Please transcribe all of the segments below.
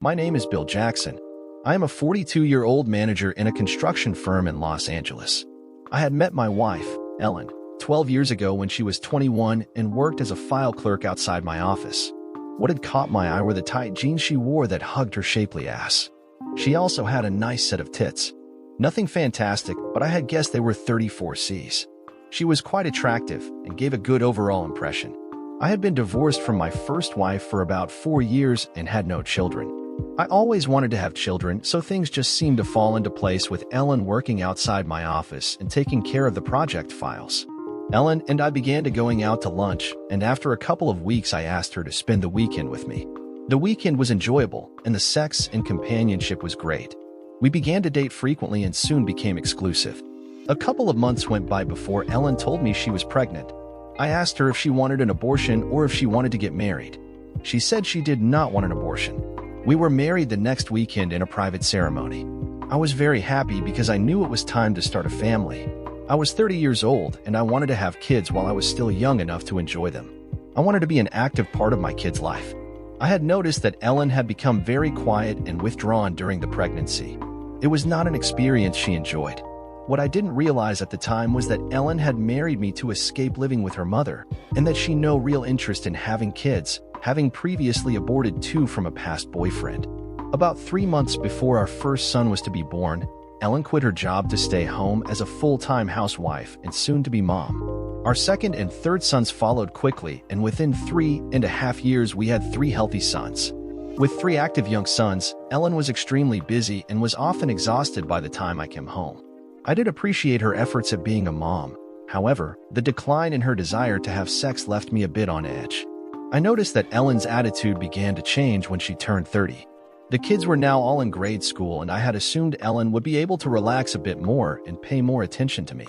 My name is Bill Jackson. I am a 42-year-old manager in a construction firm in Los Angeles. I had met my wife, Ellen, 12 years ago when she was 21 and worked as a file clerk outside my office. What had caught my eye were the tight jeans she wore that hugged her shapely ass. She also had a nice set of tits. Nothing fantastic, but I had guessed they were 34Cs. She was quite attractive and gave a good overall impression. I had been divorced from my first wife for about 4 years and had no children. I always wanted to have children, so things just seemed to fall into place with Ellen working outside my office and taking care of the project files. Ellen and I began to going out to lunch, and after a couple of weeks I asked her to spend the weekend with me. The weekend was enjoyable, and the sex and companionship was great. We began to date frequently and soon became exclusive. A couple of months went by before Ellen told me she was pregnant. I asked her if she wanted an abortion or if she wanted to get married. She said she did not want an abortion. We were married the next weekend in a private ceremony. I was very happy because I knew it was time to start a family. I was 30 years old and I wanted to have kids while I was still young enough to enjoy them. I wanted to be an active part of my kid's life. I had noticed that Ellen had become very quiet and withdrawn during the pregnancy. It was not an experience she enjoyed. What I didn't realize at the time was that Ellen had married me to escape living with her mother, and that she had no real interest in having kids, having previously aborted 2 from a past boyfriend. About 3 months before our first son was to be born, Ellen quit her job to stay home as a full-time housewife and soon-to-be mom. Our second and third sons followed quickly, and within 3.5 years we had 3 healthy sons. With 3 active young sons, Ellen was extremely busy and was often exhausted by the time I came home. I did appreciate her efforts at being a mom. However, the decline in her desire to have sex left me a bit on edge. I noticed that Ellen's attitude began to change when she turned 30. The kids were now all in grade school, and I had assumed Ellen would be able to relax a bit more and pay more attention to me.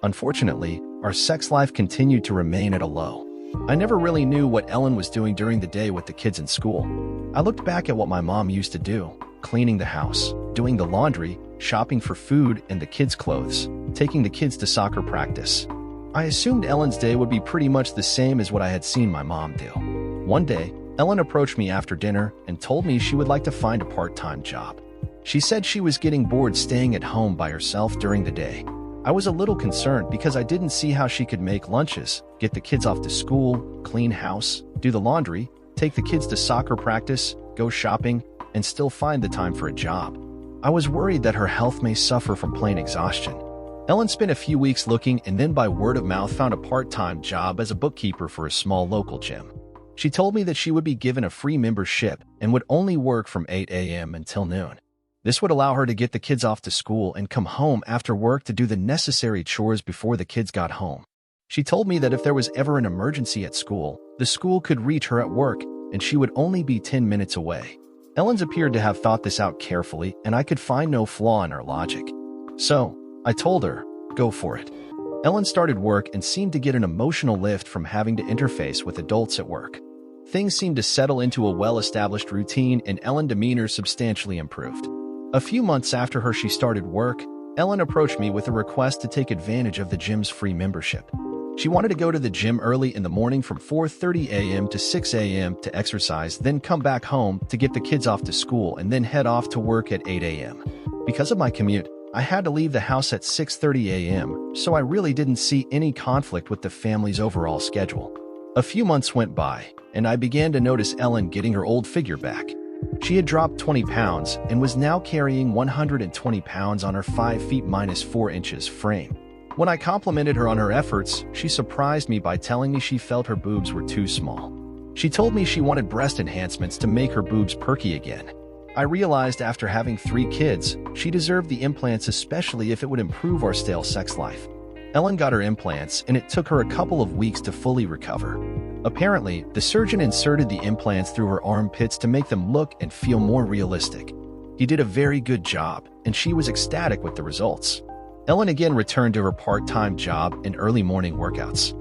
Unfortunately, our sex life continued to remain at a low. I never really knew what Ellen was doing during the day with the kids in school. I looked back at what my mom used to do: cleaning the house, doing the laundry, shopping for food and the kids' clothes, taking the kids to soccer practice. I assumed Ellen's day would be pretty much the same as what I had seen my mom do. One day, Ellen approached me after dinner and told me she would like to find a part-time job. She said she was getting bored staying at home by herself during the day. I was a little concerned because I didn't see how she could make lunches, get the kids off to school, clean house, do the laundry, take the kids to soccer practice, go shopping, and still find the time for a job. I was worried that her health may suffer from plain exhaustion. Ellen spent a few weeks looking and then by word of mouth found a part-time job as a bookkeeper for a small local gym. She told me that she would be given a free membership and would only work from 8 a.m. until noon. This would allow her to get the kids off to school and come home after work to do the necessary chores before the kids got home. She told me that if there was ever an emergency at school, the school could reach her at work and she would only be 10 minutes away. Ellen's appeared to have thought this out carefully, and I could find no flaw in her logic. So, I told her, go for it. Ellen started work and seemed to get an emotional lift from having to interface with adults at work. Things seemed to settle into a well-established routine and Ellen's demeanor substantially improved. A few months after she started work, Ellen approached me with a request to take advantage of the gym's free membership. She wanted to go to the gym early in the morning from 4:30 a.m. to 6 a.m. to exercise, then come back home to get the kids off to school and then head off to work at 8 a.m. Because of my commute, I had to leave the house at 6:30 a.m., so I really didn't see any conflict with the family's overall schedule. A few months went by, and I began to notice Ellen getting her old figure back. She had dropped 20 pounds and was now carrying 120 pounds on her 5 feet minus 4 inches frame. When I complimented her on her efforts, she surprised me by telling me she felt her boobs were too small. She told me she wanted breast enhancements to make her boobs perky again. I realized after having 3 kids, she deserved the implants, especially if it would improve our stale sex life. Ellen got her implants, and it took her a couple of weeks to fully recover. Apparently, the surgeon inserted the implants through her armpits to make them look and feel more realistic. He did a very good job, and she was ecstatic with the results. Ellen again returned to her part-time job and early morning workouts.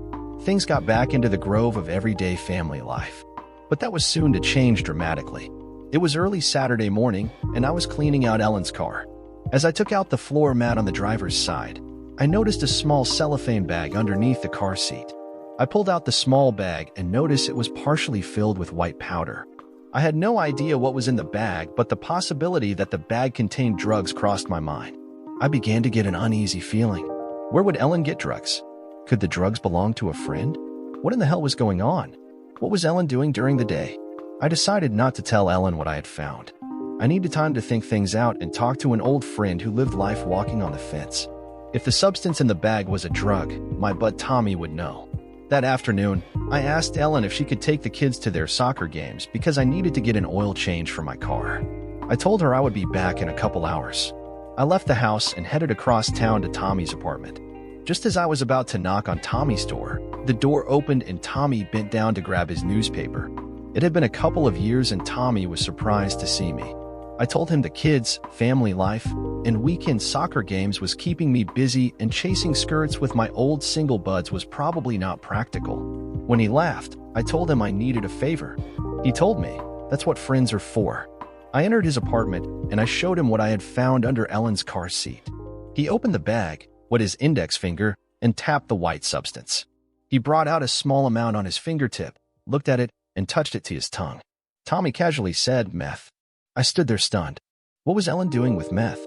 Things got back into the groove of everyday family life. But that was soon to change dramatically. It was early Saturday morning, and I was cleaning out Ellen's car. As I took out the floor mat on the driver's side, I noticed a small cellophane bag underneath the car seat. I pulled out the small bag and noticed it was partially filled with white powder. I had no idea what was in the bag, but the possibility that the bag contained drugs crossed my mind. I began to get an uneasy feeling. Where would Ellen get drugs? Could the drugs belong to a friend? What in the hell was going on? What was Ellen doing during the day? I decided not to tell Ellen what I had found. I needed time to think things out and talk to an old friend who lived life walking on the fence. If the substance in the bag was a drug, my bud Tommy would know. That afternoon, I asked Ellen if she could take the kids to their soccer games because I needed to get an oil change for my car. I told her I would be back in a couple hours. I left the house and headed across town to Tommy's apartment. Just as I was about to knock on Tommy's door, the door opened and Tommy bent down to grab his newspaper. It had been a couple of years and Tommy was surprised to see me. I told him the kids, family life, and weekend soccer games was keeping me busy and chasing skirts with my old single buds was probably not practical. When he laughed, I told him I needed a favor. He told me, that's what friends are for. I entered his apartment and I showed him what I had found under Ellen's car seat. He opened the bag, wet his index finger, and tapped the white substance. He brought out a small amount on his fingertip, looked at it, and touched it to his tongue. Tommy casually said, "Meth." I stood there stunned. What was Ellen doing with meth?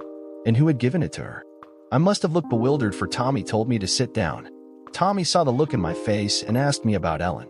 And who had given it to her? I must have looked bewildered, for Tommy told me to sit down. Tommy saw the look in my face and asked me about Ellen.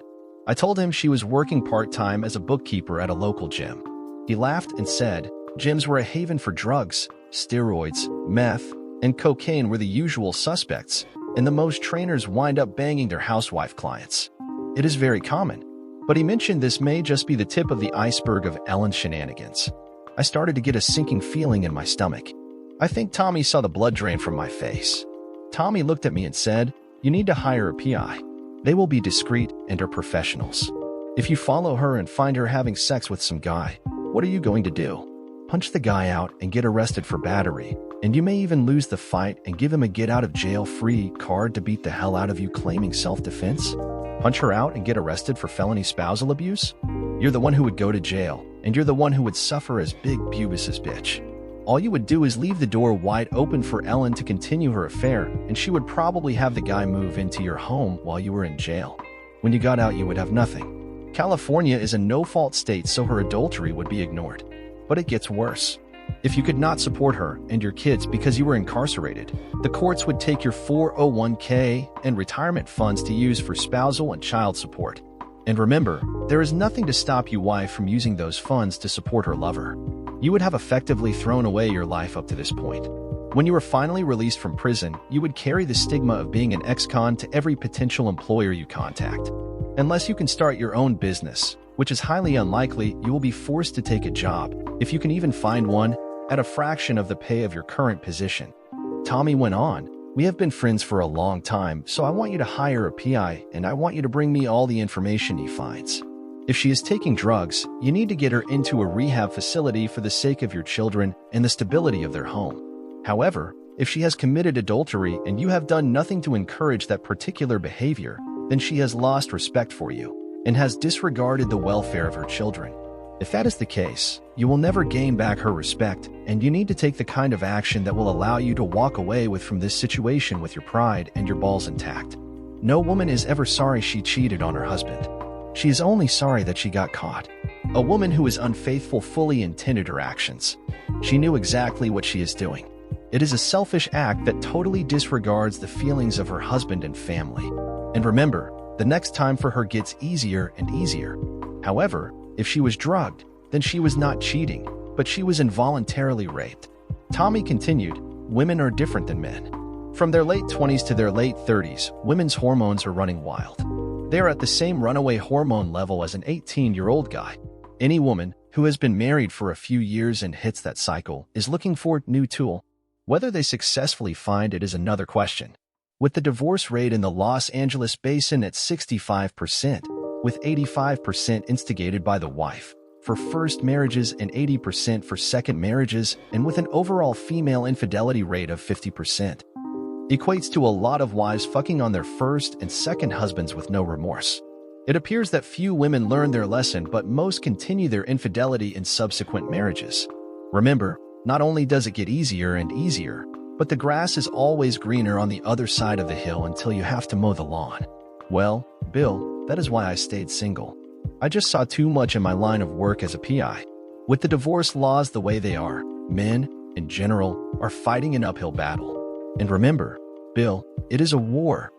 I told him she was working part-time as a bookkeeper at a local gym. He laughed and said, gyms were a haven for drugs, steroids, meth, and cocaine were the usual suspects, and the most trainers wind up banging their housewife clients. It is very common. But he mentioned this may just be the tip of the iceberg of Ellen's shenanigans. I started to get a sinking feeling in my stomach. I think Tommy saw the blood drain from my face. Tommy looked at me and said, "You need to hire a PI. They will be discreet and are professionals. If you follow her and find her having sex with some guy, what are you going to do? Punch the guy out and get arrested for battery, and you may even lose the fight and give him a get-out-of-jail-free card to beat the hell out of you claiming self-defense? Punch her out and get arrested for felony spousal abuse? You're the one who would go to jail, and you're the one who would suffer as Big Bubus's bitch. All you would do is leave the door wide open for Ellen to continue her affair, and she would probably have the guy move into your home while you were in jail. When you got out, you would have nothing. California is a no-fault state, so her adultery would be ignored. But it gets worse. If you could not support her and your kids because you were incarcerated, the courts would take your 401k and retirement funds to use for spousal and child support. And remember, there is nothing to stop you wife from using those funds to support her lover. You would have effectively thrown away your life up to this point. When you were finally released from prison, you would carry the stigma of being an ex-con to every potential employer you contact. Unless you can start your own business, which is highly unlikely, you will be forced to take a job, if you can even find one, at a fraction of the pay of your current position. Tommy went on, "We have been friends for a long time, so I want you to hire a PI and I want you to bring me all the information he finds. If she is taking drugs, you need to get her into a rehab facility for the sake of your children and the stability of their home. However, if she has committed adultery and you have done nothing to encourage that particular behavior, then she has lost respect for you and has disregarded the welfare of her children. If that is the case, you will never gain back her respect, and you need to take the kind of action that will allow you to walk away from this situation with your pride and your balls intact. No woman is ever sorry she cheated on her husband. She is only sorry that she got caught. A woman who is unfaithful fully intended her actions. She knew exactly what she is doing. It is a selfish act that totally disregards the feelings of her husband and family. And remember, the next time for her gets easier and easier. However, if she was drugged, then she was not cheating, but she was involuntarily raped." Tommy continued, "Women are different than men. From their late 20s to their late 30s, women's hormones are running wild. They are at the same runaway hormone level as an 18-year-old guy. Any woman who has been married for a few years and hits that cycle is looking for a new tool. Whether they successfully find it is another question. With the divorce rate in the Los Angeles basin at 65%, with 85% instigated by the wife for first marriages and 80% for second marriages, and with an overall female infidelity rate of 50%, equates to a lot of wives fucking on their first and second husbands with no remorse. It appears that few women learn their lesson, but most continue their infidelity in subsequent marriages. Remember, not only does it get easier and easier, but the grass is always greener on the other side of the hill until you have to mow the lawn. Well, Bill, that is why I stayed single. I just saw too much in my line of work as a PI. With the divorce laws the way they are, men, in general, are fighting an uphill battle. And remember, Bill, it is a war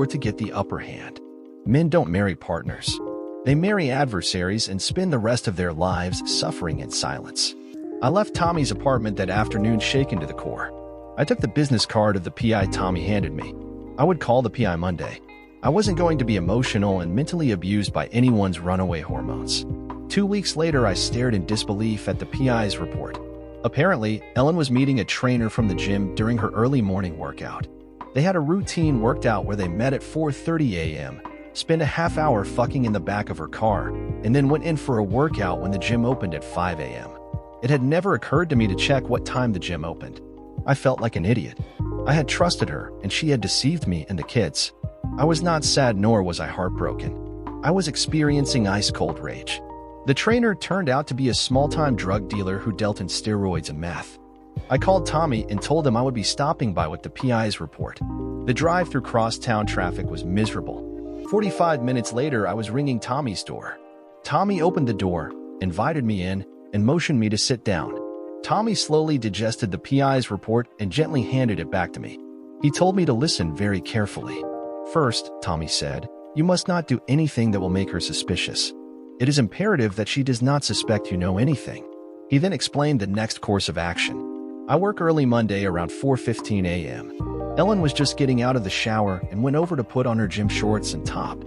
to get the upper hand. Men don't marry partners. They marry adversaries and spend the rest of their lives suffering in silence. I left Tommy's apartment that afternoon shaken to the core. I took the business card of the PI Tommy handed me. I would call the PI Monday. I wasn't going to be emotional and mentally abused by anyone's runaway hormones. 2 weeks later, I stared in disbelief at the PI's report. Apparently, Ellen was meeting a trainer from the gym during her early morning workout. They had a routine worked out where they met at 4:30 a.m., spent a half hour fucking in the back of her car, and then went in for a workout when the gym opened at 5 a.m. It had never occurred to me to check what time the gym opened. I felt like an idiot. I had trusted her, and she had deceived me and the kids. I was not sad, nor was I heartbroken. I was experiencing ice-cold rage. The trainer turned out to be a small-time drug dealer who dealt in steroids and meth. I called Tommy and told him I would be stopping by with the PI's report. The drive through crosstown traffic was miserable. 45 minutes later, I was ringing Tommy's door. Tommy opened the door, invited me in, and motioned me to sit down. Tommy slowly digested the PI's report and gently handed it back to me. He told me to listen very carefully. First, Tommy said, you must not do anything that will make her suspicious. It is imperative that she does not suspect you know anything. He then explained the next course of action. I work early Monday around 4:15 a.m. Ellen was just getting out of the shower and went over to put on her gym shorts and top.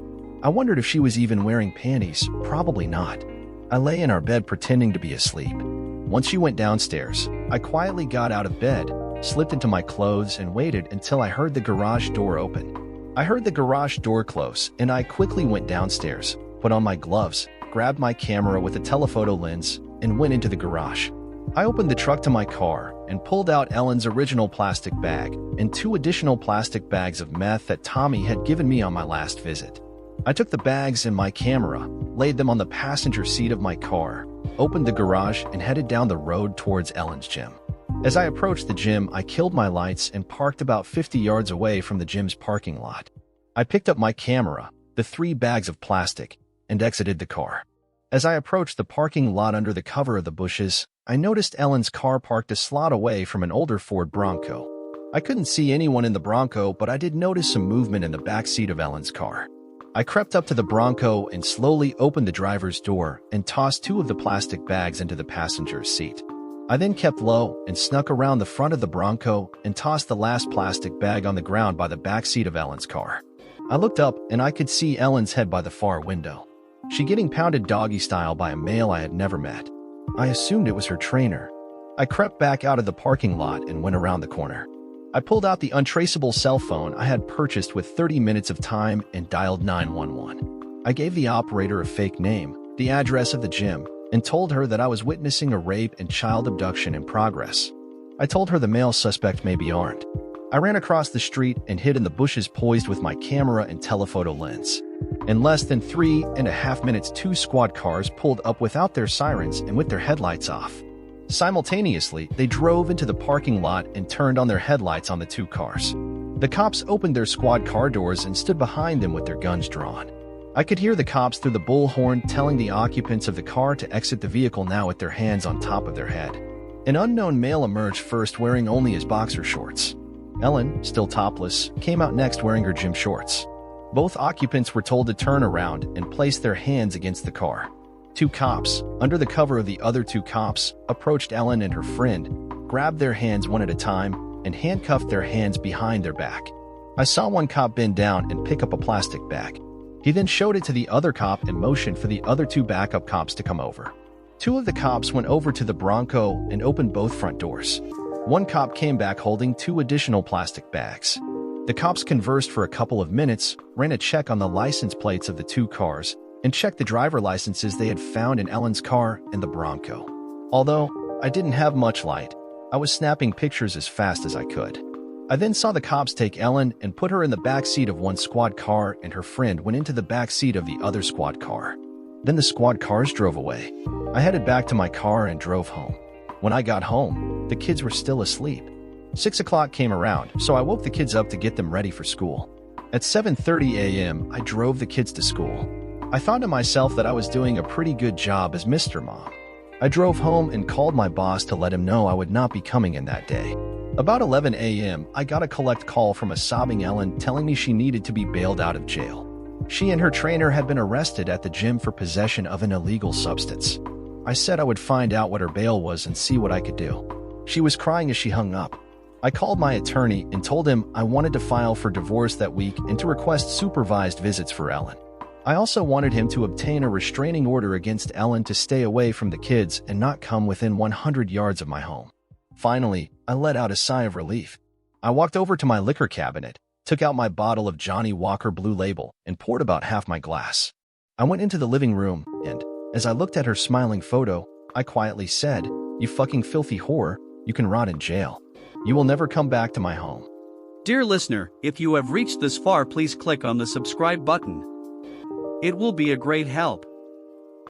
I wondered if she was even wearing panties. Probably not. I lay in our bed pretending to be asleep. Once she went downstairs, I quietly got out of bed, slipped into my clothes, and waited until I heard the garage door open. I heard the garage door close, and I quickly went downstairs, put on my gloves, grabbed my camera with a telephoto lens, and went into the garage. I opened the trunk to my car and pulled out Ellen's original plastic bag and 2 additional plastic bags of meth that Tommy had given me on my last visit. I took the bags and my camera, laid them on the passenger seat of my car, opened the garage, and headed down the road towards Ellen's gym. As I approached the gym, I killed my lights and parked about 50 yards away from the gym's parking lot. I picked up my camera, the 3 bags of plastic, and exited the car. As I approached the parking lot under the cover of the bushes, I noticed Ellen's car parked a slot away from an older Ford Bronco. I couldn't see anyone in the Bronco, but I did notice some movement in the back seat of Ellen's car. I crept up to the Bronco and slowly opened the driver's door and tossed 2 of the plastic bags into the passenger's seat. I then kept low and snuck around the front of the Bronco and tossed the last plastic bag on the ground by the back seat of Ellen's car. I looked up and I could see Ellen's head by the far window. She getting pounded doggy style by a male I had never met. I assumed it was her trainer. I crept back out of the parking lot and went around the corner. I pulled out the untraceable cell phone I had purchased with 30 minutes of time and dialed 911. I gave the operator a fake name, the address of the gym, and told her that I was witnessing a rape and child abduction in progress. I told her the male suspect may be armed. I ran across the street and hid in the bushes poised with my camera and telephoto lens. In less than 3.5 minutes, 2 squad cars pulled up without their sirens and with their headlights off. Simultaneously, they drove into the parking lot and turned on their headlights on the 2 cars. The cops opened their squad car doors and stood behind them with their guns drawn. I could hear the cops through the bullhorn telling the occupants of the car to exit the vehicle now with their hands on top of their head. An unknown male emerged first wearing only his boxer shorts. Ellen, still topless, came out next wearing her gym shorts. Both occupants were told to turn around and place their hands against the car. 2 cops, under the cover of the other 2 cops, approached Ellen and her friend, grabbed their hands one at a time, and handcuffed their hands behind their back. I saw one cop bend down and pick up a plastic bag. He then showed it to the other cop and motioned for the other 2 backup cops to come over. 2 of the cops went over to the Bronco and opened both front doors. 1 cop came back holding 2 additional plastic bags. The cops conversed for a couple of minutes, ran a check on the license plates of the 2 cars, and checked the driver licenses they had found in Ellen's car and the Bronco. Although I didn't have much light, I was snapping pictures as fast as I could. I then saw the cops take Ellen and put her in the back seat of one squad car, and her friend went into the back seat of the other squad car. Then the squad cars drove away. I headed back to my car and drove home. When I got home, the kids were still asleep. 6 o'clock came around, so I woke the kids up to get them ready for school. At 7:30 a.m., I drove the kids to school. I thought to myself that I was doing a pretty good job as Mr. Mom. I drove home and called my boss to let him know I would not be coming in that day. About 11 a.m., I got a collect call from a sobbing Ellen telling me she needed to be bailed out of jail. She and her trainer had been arrested at the gym for possession of an illegal substance. I said I would find out what her bail was and see what I could do. She was crying as she hung up. I called my attorney and told him I wanted to file for divorce that week and to request supervised visits for Ellen. I also wanted him to obtain a restraining order against Ellen to stay away from the kids and not come within 100 yards of my home. Finally, I let out a sigh of relief. I walked over to my liquor cabinet, took out my bottle of Johnny Walker Blue Label, and poured about half my glass. I went into the living room, and, as I looked at her smiling photo, I quietly said, "You fucking filthy whore, you can rot in jail. You will never come back to my home." Dear listener, if you have reached this far, please click on the subscribe button. It will be a great help.